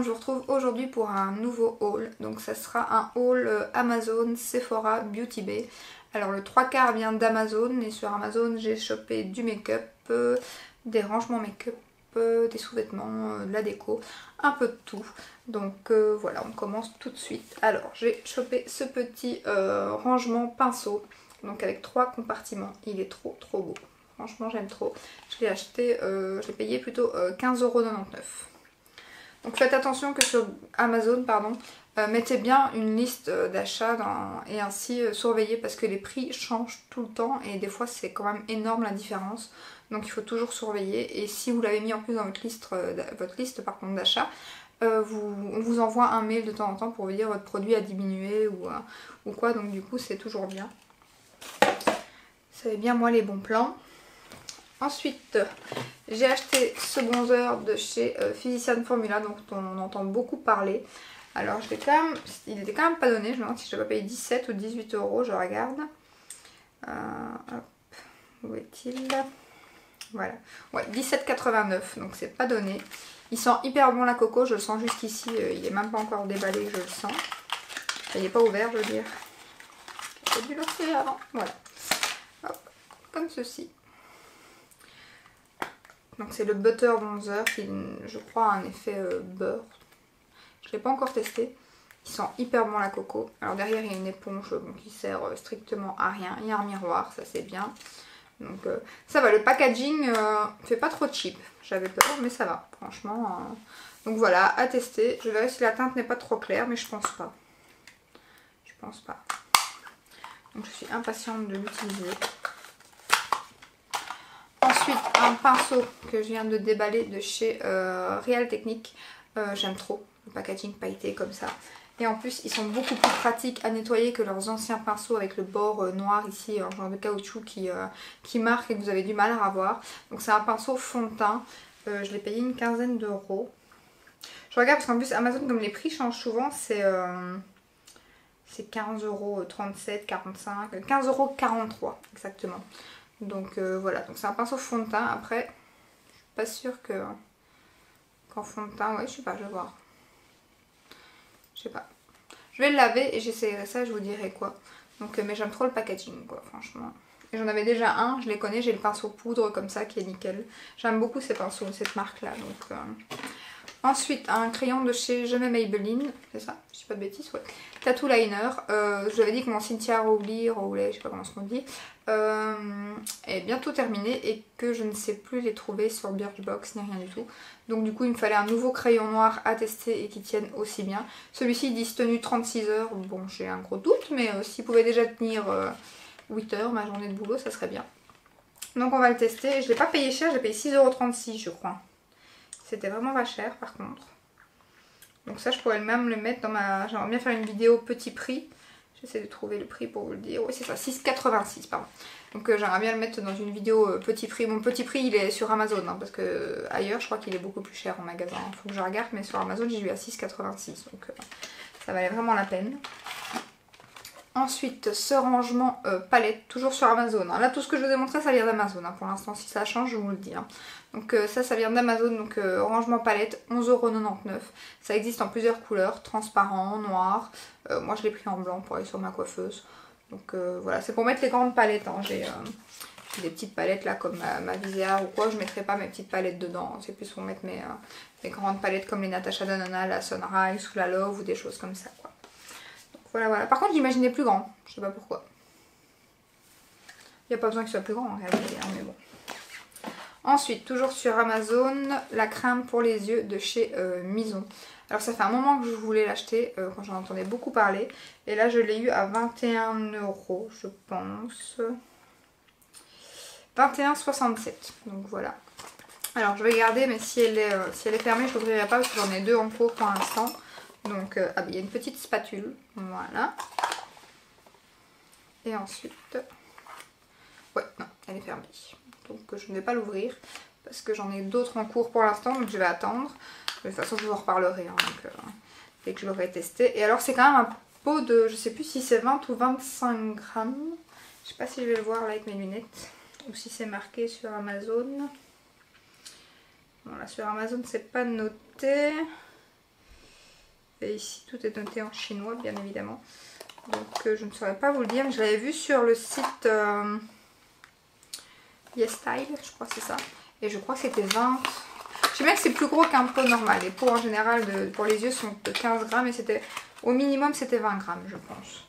je vous retrouve aujourd'hui pour un nouveau haul. Donc ça sera un haul Amazon, Sephora, Beauty Bay. Alors le 3/4 vient d'Amazon et sur Amazon j'ai chopé du make-up, des rangements make-up, des sous-vêtements, de la déco, un peu de tout. Donc voilà, on commence tout de suite. Alors j'ai chopé ce petit rangement pinceau, donc avec 3 compartiments. Il est trop beau. Franchement j'aime trop. Je l'ai acheté, je l'ai payé plutôt 15,99 €. Donc faites attention que sur Amazon, mettez bien une liste d'achats et ainsi surveillez parce que les prix changent tout le temps et des fois c'est quand même énorme la différence. Donc il faut toujours surveiller et si vous l'avez mis en plus dans votre liste d'achat, on vous envoie un mail de temps en temps pour vous dire votre produit a diminué ou quoi, donc du coup c'est toujours bien. Vous savez bien moi les bons plans. Ensuite, j'ai acheté ce bronzer de chez Physicians Formula, dont on entend beaucoup parler. Alors, il était quand même pas donné. Je me demande si je dois pas payer 17 ou 18 €. Je regarde. Hop, où est-il? Voilà. Ouais, 17,89 €. Donc, c'est pas donné. Il sent hyper bon la coco. Je le sens jusqu'ici. Il est même pas encore déballé. Je le sens. Il n'est pas ouvert, je veux dire. J'ai dû lancer avant. Voilà. Hop, comme ceci. Donc c'est le Butter Bronzer qui, je crois, a un effet beurre. Je ne l'ai pas encore testé. Il sent hyper bon la coco. Alors derrière il y a une éponge qui sert strictement à rien. Il y a un miroir, ça c'est bien. Donc ça va, le packaging fait pas trop cheap. J'avais peur mais ça va, franchement. Donc voilà, à tester. Je verrai si la teinte n'est pas trop claire, mais je pense pas. Je pense pas. Donc je suis impatiente de l'utiliser. Ensuite, un pinceau que je viens de déballer de chez Real Technique. J'aime trop le packaging pailleté comme ça. Et en plus, ils sont beaucoup plus pratiques à nettoyer que leurs anciens pinceaux avec le bord noir ici, un genre de caoutchouc qui marque et que vous avez du mal à revoir. Donc c'est un pinceau fond de teint. Je l'ai payé une quinzaine d'euros. Je regarde parce qu'en plus Amazon, comme les prix changent souvent, c'est 15,37 €, 45 €, 15,43 € exactement. Donc voilà, donc c'est un pinceau fond de teint. Après, je suis pas sûre qu'en fond de teint, ouais, je sais pas, je vais voir. Je sais pas. Je vais le laver et j'essaierai ça, je vous dirai quoi. Donc, mais j'aime trop le packaging, quoi, franchement. Et j'en avais déjà un, je les connais, j'ai le pinceau poudre comme ça qui est nickel. J'aime beaucoup ces pinceaux, cette marque-là. Donc, ensuite, un crayon de chez Je m'aime Maybelline, c'est ça, je dis pas de bêtises, ouais. Tattoo Liner, je vous avais dit que mon Cynthia Rowley, je sais pas comment on dit, est bientôt terminé et que je ne sais plus les trouver sur Birchbox ni rien du tout. Donc du coup il me fallait un nouveau crayon noir à tester et qui tienne aussi bien. Celui-ci dit tenue 36 heures, bon j'ai un gros doute, mais s'il pouvait déjà tenir 8 heures ma journée de boulot, ça serait bien. Donc on va le tester, je l'ai pas payé cher, j'ai payé 6,36 € je crois. C'était vraiment pas cher par contre. Donc ça je pourrais même le mettre dans ma... J'aimerais bien faire une vidéo petit prix. J'essaie de trouver le prix pour vous le dire. Oui c'est ça, 6,86 €, pardon. Donc j'aimerais bien le mettre dans une vidéo petit prix. Mon petit prix il est sur Amazon hein, parce que ailleurs je crois qu'il est beaucoup plus cher en magasin. Il faut que je regarde, mais sur Amazon j'ai eu à 6,86 €. Donc ça valait vraiment la peine. Ensuite, ce rangement palette, toujours sur Amazon. Là, tout ce que je vous ai montré, ça vient d'Amazon. Pour l'instant, si ça change, je vous le dis. Donc ça vient d'Amazon. Donc rangement palette, 11,99 €. Ça existe en plusieurs couleurs, transparent, noir. Moi, je l'ai pris en blanc pour aller sur ma coiffeuse. Donc voilà, c'est pour mettre les grandes palettes. J'ai des petites palettes là, comme ma Visea ou quoi. Je ne mettrai pas mes petites palettes dedans. C'est plus pour mettre mes grandes palettes comme les Natasha Denona, la Sunrise ou la Love ou des choses comme ça, quoi. Voilà. Par contre, j'imaginais plus grand. Je sais pas pourquoi. Il n'y a pas besoin qu'il soit plus grand en réalité, mais bon. Ensuite, toujours sur Amazon, la crème pour les yeux de chez Mison. Alors ça fait un moment que je voulais l'acheter, quand j'en entendais beaucoup parler. Et là, je l'ai eu à 21 €, je pense. 21,67 €. Donc voilà. Alors je vais garder, mais si elle est fermée, je l'ouvrirai pas parce que j'en ai 2 en cours pour l'instant. Donc il y a une petite spatule, voilà. Et ensuite, ouais, non, elle est fermée. Donc je ne vais pas l'ouvrir parce que j'en ai d'autres en cours pour l'instant, donc je vais attendre. De toute façon, je vous en reparlerai dès que je l'aurai testé. Et alors, c'est quand même un pot de, je sais plus si c'est 20 ou 25 grammes. Je sais pas si je vais le voir là avec mes lunettes ou si c'est marqué sur Amazon. Bon, là sur Amazon, c'est pas noté. Et ici tout est noté en chinois bien évidemment. Donc je ne saurais pas vous le dire, mais je l'avais vu sur le site YesStyle, je crois que c'est ça. Et je crois que c'était 20. Je sais bien que c'est plus gros qu'un pot normal. Les pots en général pour les yeux sont de 15 grammes et c'était au minimum c'était 20 grammes je pense.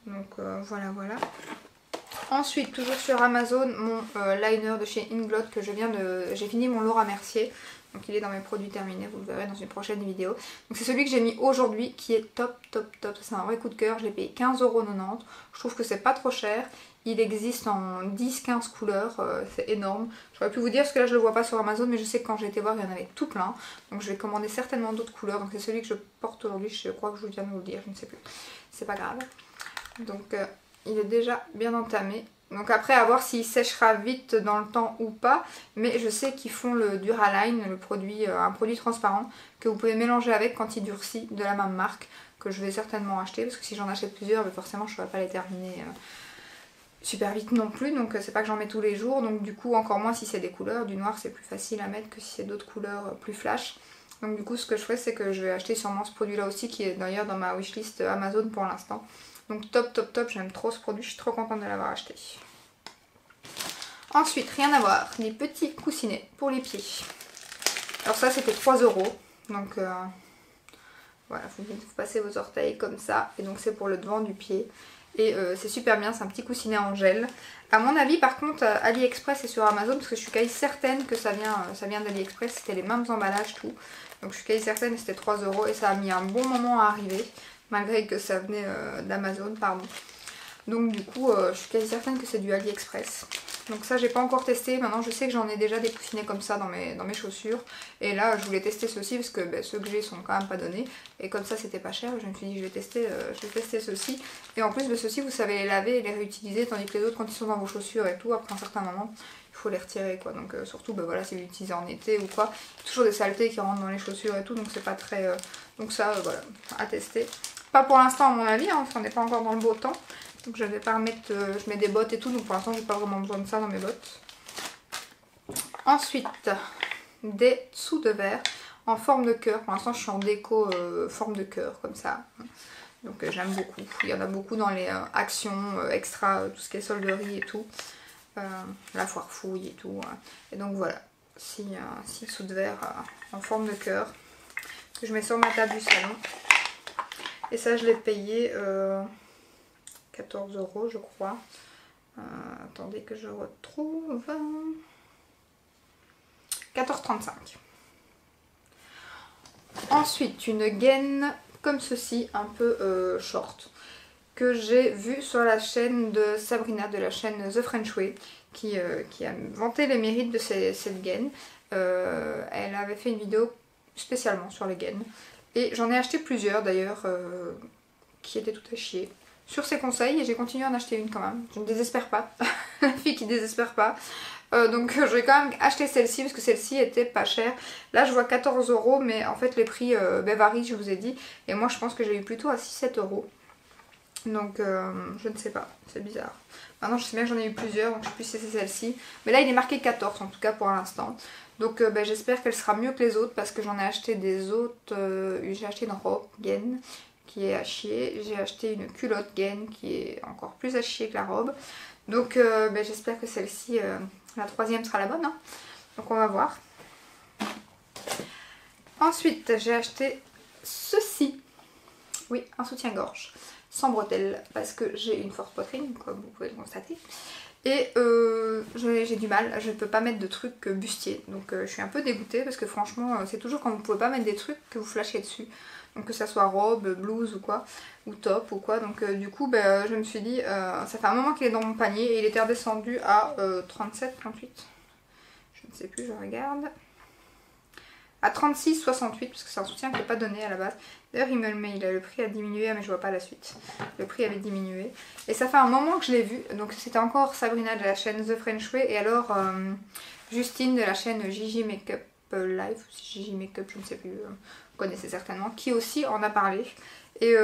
Donc voilà. Ensuite, toujours sur Amazon, mon liner de chez Inglot que j'ai fini mon Laura Mercier. Donc il est dans mes produits terminés, vous le verrez dans une prochaine vidéo. Donc c'est celui que j'ai mis aujourd'hui qui est top. C'est un vrai coup de cœur, je l'ai payé 15,90 €. Je trouve que c'est pas trop cher. Il existe en 10-15 couleurs, c'est énorme. J'aurais pu vous dire parce que là je le vois pas sur Amazon, mais je sais que quand j'ai été voir il y en avait tout plein. Donc je vais commander certainement d'autres couleurs. Donc c'est celui que je porte aujourd'hui, je crois que je viens de vous le dire, je ne sais plus. C'est pas grave. Donc il est déjà bien entamé. Donc après à voir s'il séchera vite dans le temps ou pas. Mais je sais qu'ils font le Duraline, un produit transparent que vous pouvez mélanger avec quand il durcit, de la même marque. Que je vais certainement acheter parce que si j'en achète plusieurs, forcément je ne pourrai pas les terminer super vite non plus. Donc c'est pas que j'en mets tous les jours. Donc du coup encore moins si c'est des couleurs. Du noir c'est plus facile à mettre que si c'est d'autres couleurs plus flash. Donc du coup ce que je ferai c'est que je vais acheter sûrement ce produit là aussi qui est d'ailleurs dans ma wishlist Amazon pour l'instant. Donc top, j'aime trop ce produit, je suis trop contente de l'avoir acheté. Ensuite, rien à voir, des petits coussinets pour les pieds. Alors ça c'était 3 €. Donc voilà, vous passez vos orteils comme ça. Et donc c'est pour le devant du pied. Et c'est super bien, c'est un petit coussinet en gel. À mon avis par contre AliExpress et sur Amazon, parce que je suis quasi certaine que ça vient d'AliExpress, c'était les mêmes emballages tout. Donc je suis quasi certaine que c'était 3 € et ça a mis un bon moment à arriver. Malgré que ça venait d'Amazon, pardon. Donc du coup, je suis quasi certaine que c'est du AliExpress. Donc ça, j'ai pas encore testé. Maintenant, je sais que j'en ai déjà des coussinets comme ça dans mes chaussures. Et là, je voulais tester ceux-ci parce que ceux que j'ai sont quand même pas donnés. Et comme ça, c'était pas cher. Je me suis dit, je vais tester ceux-ci. Et en plus, ceux-ci, vous savez les laver et les réutiliser. Tandis que les autres, quand ils sont dans vos chaussures et tout, après un certain moment, il faut les retirer quoi. Donc surtout, voilà, si vous l'utilisez en été ou quoi. Il y a toujours des saletés qui rentrent dans les chaussures et tout. Donc c'est pas très... Donc ça, voilà, à tester. Pas pour l'instant à mon avis, hein, on n'est pas encore dans le beau temps. Donc je vais pas remettre, je mets des bottes et tout, donc pour l'instant j'ai pas vraiment besoin de ça dans mes bottes. Ensuite, des dessous de verre en forme de cœur. Pour l'instant je suis en déco forme de cœur comme ça. Donc j'aime beaucoup. Il y en a beaucoup dans les actions extra, tout ce qui est solderie et tout. La foire fouille et tout. Et donc voilà, 6 dessous de verre en forme de cœur que je mets sur ma table du salon. Et ça je l'ai payé 14 € je crois. Attendez que je retrouve. 14,35 €. Ensuite une gaine comme ceci, un peu short, que j'ai vu sur la chaîne de Sabrina, de la chaîne The French Way, qui a vanté les mérites de cette gaine. Elle avait fait une vidéo spécialement sur les gaines. Et j'en ai acheté plusieurs d'ailleurs qui étaient tout à chier sur ses conseils et j'ai continué à en acheter une quand même. Je ne désespère pas, la fille qui désespère pas. Donc je vais quand même acheter celle-ci parce que celle-ci était pas chère. Là je vois 14 € mais en fait les prix varient, je vous ai dit. Et moi je pense que j'ai eu plutôt à 6-7 €. Donc je ne sais pas, c'est bizarre. Maintenant je sais bien que j'en ai eu plusieurs donc je sais plus si c'est celle-ci. Mais là il est marqué 14 en tout cas pour l'instant. Donc j'espère qu'elle sera mieux que les autres parce que j'en ai acheté des autres. J'ai acheté une robe gaine qui est à chier. J'ai acheté une culotte gaine qui est encore plus à chier que la robe. Donc j'espère que celle-ci, la troisième sera la bonne. Hein. Donc on va voir. Ensuite j'ai acheté ceci. Oui, un soutien-gorge sans bretelles parce que j'ai une forte poitrine comme vous pouvez le constater. Et j'ai du mal, je ne peux pas mettre de trucs bustiers. Donc je suis un peu dégoûtée parce que franchement c'est toujours quand vous ne pouvez pas mettre des trucs que vous flashez dessus. Donc que ça soit robe, blouse ou quoi, ou top ou quoi. Donc du coup je me suis dit, ça fait un moment qu'il est dans mon panier et il était redescendu à 37, 38. Je ne sais plus, je regarde. À 36,68 parce que c'est un soutien qui n'est pas donné à la base. D'ailleurs il me le met, le prix a diminué mais je vois pas la suite. Le prix avait diminué. Et ça fait un moment que je l'ai vu. Donc c'était encore Sabrina de la chaîne The French Way et alors Justine de la chaîne Gigi Makeup Live, Gigi Makeup je ne sais plus, vous connaissez certainement, qui aussi en a parlé. Et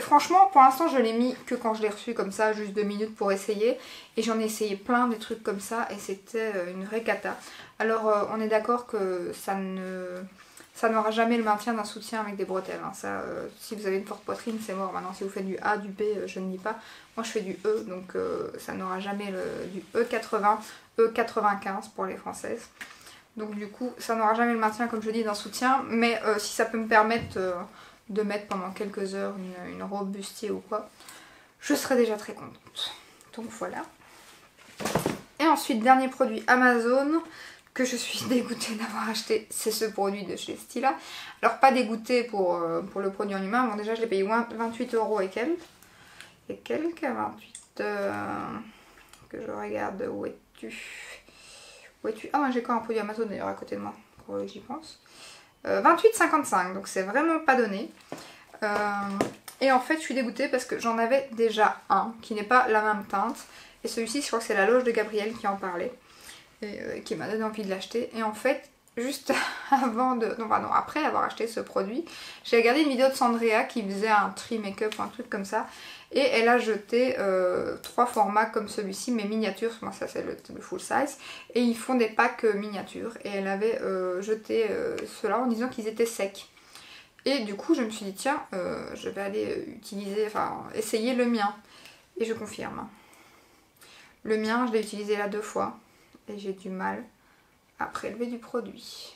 franchement pour l'instant je l'ai mis que quand je l'ai reçu comme ça, juste 2 minutes pour essayer. Et j'en ai essayé plein des trucs comme ça et c'était une vraie cata. Alors on est d'accord que ça ne ça n'aura jamais le maintien d'un soutien avec des bretelles. Hein. Ça, si vous avez une forte poitrine, c'est mort. Maintenant, si vous faites du A, du B, je ne dis pas. Moi, je fais du E, donc ça n'aura jamais du E80, E95 pour les françaises. Donc du coup, ça n'aura jamais le maintien, comme je dis, d'un soutien. Mais si ça peut me permettre de mettre pendant quelques heures une robe bustier ou quoi, je serai déjà très contente. Donc voilà. Et ensuite, dernier produit Amazon que je suis dégoûtée d'avoir acheté, c'est ce produit de chez Stila. Alors pas dégoûtée pour le produit en humain, bon déjà je l'ai payé 28 € et quelques. Et quelques, 28, que je regarde, où es-tu? Où es-tu? Ah moi j'ai quand un produit Amazon d'ailleurs à côté de moi, pour que j'y pense. 28,55, donc c'est vraiment pas donné. Et en fait je suis dégoûtée parce que j'en avais déjà un qui n'est pas la même teinte. Et celui-ci je crois que c'est la loge de Gabrielle qui en parlait. Et qui m'a donné envie de l'acheter. Et en fait, juste avant de... Non, pardon, après avoir acheté ce produit, j'ai regardé une vidéo de Sandrea qui faisait un tri make-up ou un truc comme ça. Et elle a jeté 3 formats comme celui-ci, mais miniatures. Moi, ça c'est le full size. Et ils font des packs miniatures. Et elle avait jeté ceux-là en disant qu'ils étaient secs. Et du coup, je me suis dit, tiens, je vais aller essayer le mien. Et je confirme. Le mien, je l'ai utilisé là 2 fois. Et j'ai du mal à prélever du produit.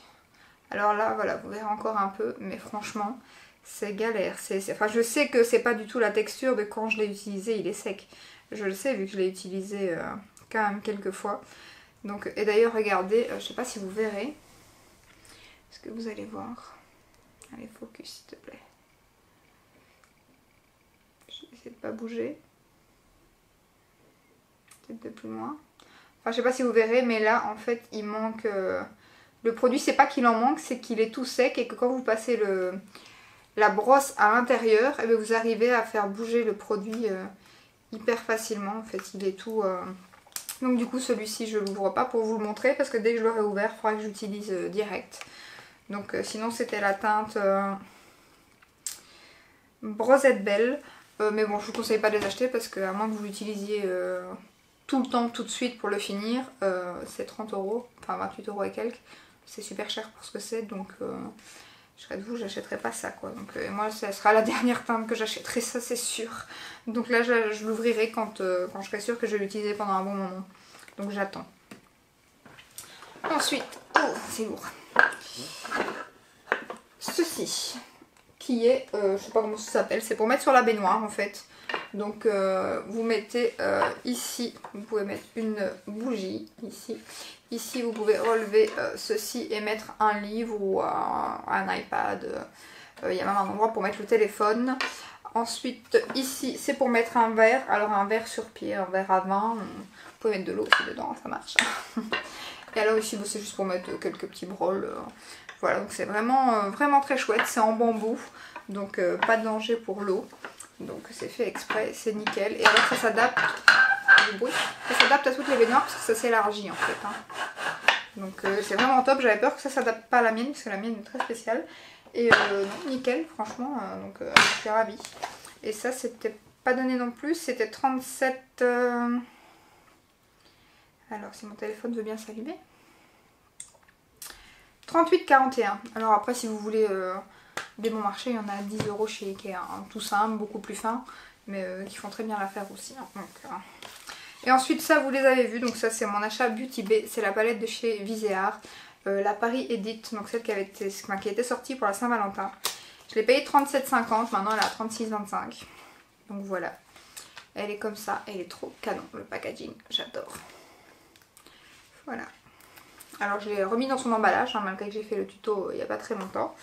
Alors là, voilà, vous verrez encore un peu, mais franchement, c'est galère. Enfin, je sais que c'est pas du tout la texture de quand je l'ai utilisé, il est sec. Je le sais, vu que je l'ai utilisé quand même quelques fois. Donc, et d'ailleurs, regardez, je sais pas si vous verrez. Est-ce que vous allez voir? Allez, focus, s'il te plaît. Je vais essayer de pas bouger. Peut-être de plus loin. Enfin, je sais pas si vous verrez, mais là, en fait, il manque... Le produit, c'est pas qu'il en manque, c'est qu'il est tout sec et que quand vous passez la brosse à l'intérieur, eh bien, vous arrivez à faire bouger le produit hyper facilement. En fait, il est tout... Donc du coup, celui-ci, je l'ouvre pas pour vous le montrer parce que dès que je l'aurai ouvert, il faudra que j'utilise direct. Donc sinon, c'était la teinte Brosette Belle. Mais bon, je vous conseille pas de les acheter parce qu'à moins que vous l'utilisiez... tout le temps, tout de suite pour le finir, c'est 30 €, enfin 28 € et quelques. C'est super cher pour ce que c'est, donc je serais de vous, j'achèterai pas ça quoi. Donc moi, ça sera la dernière teinte que j'achèterai, ça c'est sûr. Donc là, je l'ouvrirai quand je serai sûre que je vais l'utiliser pendant un bon moment. Donc j'attends. Ensuite, oh, c'est lourd. Ceci, qui est, je sais pas comment ça s'appelle, c'est pour mettre sur la baignoire en fait. Donc vous mettez ici, vous pouvez mettre une bougie ici. Ici vous pouvez relever ceci et mettre un livre ou un iPad. Il y a même un endroit pour mettre le téléphone. Ensuite ici c'est pour mettre un verre. Alors un verre sur pied, un verre à vin. Vous pouvez mettre de l'eau aussi dedans, ça marche. Et alors ici c'est juste pour mettre quelques petits brols. Voilà, donc c'est vraiment, vraiment très chouette. C'est en bambou, donc pas de danger pour l'eau. Donc c'est fait exprès, c'est nickel. Et alors ça s'adapte à toutes les baignoires parce que ça s'élargit en fait. Hein. Donc c'est vraiment top. J'avais peur que ça s'adapte pas à la mienne parce que la mienne est très spéciale. Et non, nickel, franchement. Donc je suis ravie. Et ça c'était pas donné non plus. C'était 37... Alors si mon téléphone veut bien s'allumer. 38,41. Alors après si vous voulez... Des bons marchés, il y en a à 10 € chez Ikea, hein, tout simple, beaucoup plus fin, mais qui font très bien l'affaire aussi. Hein, donc, Et ensuite, ça vous les avez vus, donc ça c'est mon achat Beauty Bay, c'est la palette de chez Viséart, la Paris Edit, donc celle qui était sortie pour la Saint-Valentin. Je l'ai payée 37,50, maintenant elle est à 36,25. Donc voilà, elle est comme ça, elle est trop canon, le packaging, j'adore. Voilà. Alors je l'ai remis dans son emballage, hein, malgré que j'ai fait le tuto il n'y a pas très longtemps.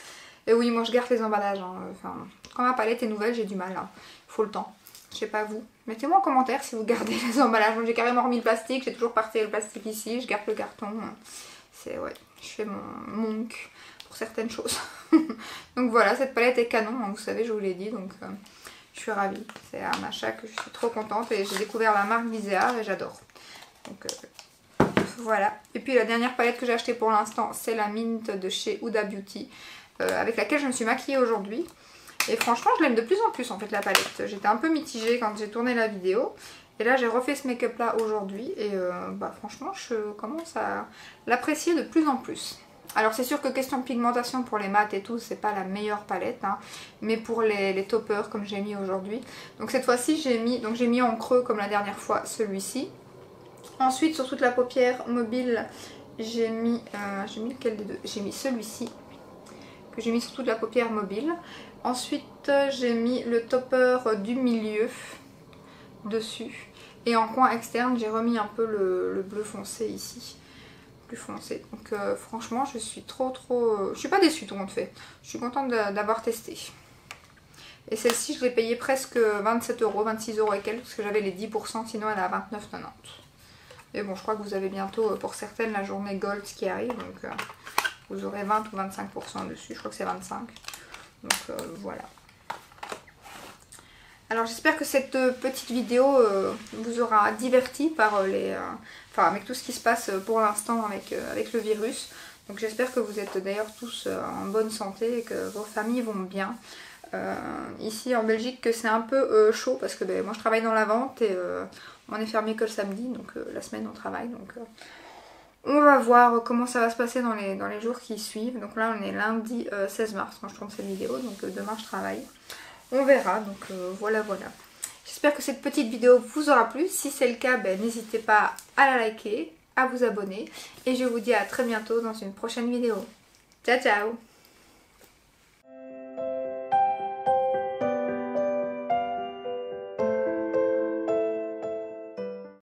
Et oui, moi je garde les emballages. Hein. Enfin, quand ma palette est nouvelle, j'ai du mal. Hein. Il faut le temps. Je sais pas vous. Mettez-moi en commentaire si vous gardez les emballages. Moi j'ai carrément remis le plastique. J'ai toujours parté le plastique ici. Je garde le carton. C'est ouais. Je fais mon monk pour certaines choses. Donc voilà, cette palette est canon. Hein, vous savez, je vous l'ai dit. Donc je suis ravie. C'est un achat que je suis trop contente. Et j'ai découvert la marque Viséart et j'adore. Donc voilà. Et puis la dernière palette que j'ai achetée pour l'instant, c'est la Mint de chez Huda Beauty. Avec laquelle je me suis maquillée aujourd'hui. Et franchement, je l'aime de plus en plus en fait la palette. J'étais un peu mitigée quand j'ai tourné la vidéo. Et là, j'ai refait ce make-up là aujourd'hui. Et bah, franchement, je commence à l'apprécier de plus en plus. Alors c'est sûr que question de pigmentation pour les mat et tout, c'est pas la meilleure palette, hein, mais pour les toppers comme j'ai mis aujourd'hui. Donc cette fois-ci j'ai mis en creux comme la dernière fois celui-ci. Ensuite sur toute la paupière mobile j'ai mis lequel des deux? J'ai mis celui-ci que j'ai mis sur toute la paupière mobile. Ensuite j'ai mis le topper du milieu dessus. Et en coin externe j'ai remis un peu le bleu foncé ici. Plus foncé. Donc franchement je suis je suis pas déçue tout compte fait. Je suis contente d'avoir testé. Et celle-ci je l'ai payée presque 27 €, 26 € et quelques parce que j'avais les 10%, sinon elle est à 29,90 €. Mais bon je crois que vous avez bientôt pour certaines la journée Gold qui arrive, donc vous aurez 20 ou 25% dessus, je crois que c'est 25. Donc voilà. Alors j'espère que cette petite vidéo vous aura diverti par avec tout ce qui se passe pour l'instant avec le virus. Donc j'espère que vous êtes d'ailleurs tous en bonne santé et que vos familles vont bien. Ici en Belgique que c'est un peu chaud parce que moi je travaille dans la vente et on est fermé que le samedi, donc la semaine on travaille. Donc on va voir comment ça va se passer dans les jours qui suivent. Donc là on est lundi 16 mars quand je tourne cette vidéo, donc demain je travaille. On verra, donc voilà. J'espère que cette petite vidéo vous aura plu. Si c'est le cas, n'hésitez pas à la liker, à vous abonner. Et je vous dis à très bientôt dans une prochaine vidéo. Ciao ciao!